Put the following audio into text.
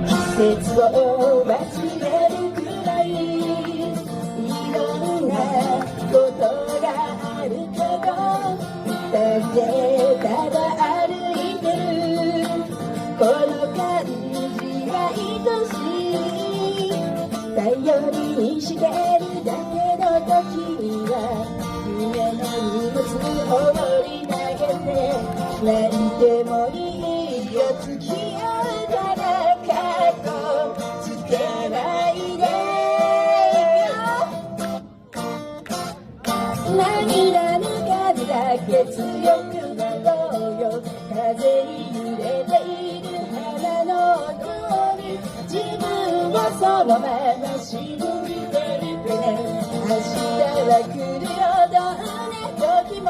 季節を忘れるくらいいろんなことがあるけど、二人でただ歩いてるこの感じが愛しい。頼りにしてるだけの時には夢の荷物を放り投げて、泣いてもいいよ付き合うから過去捨てないでよ。涙の数だけ強くなろうよ。風に揺れている花の音に自分をそのまま信じていてね。明日は来るよどんな時も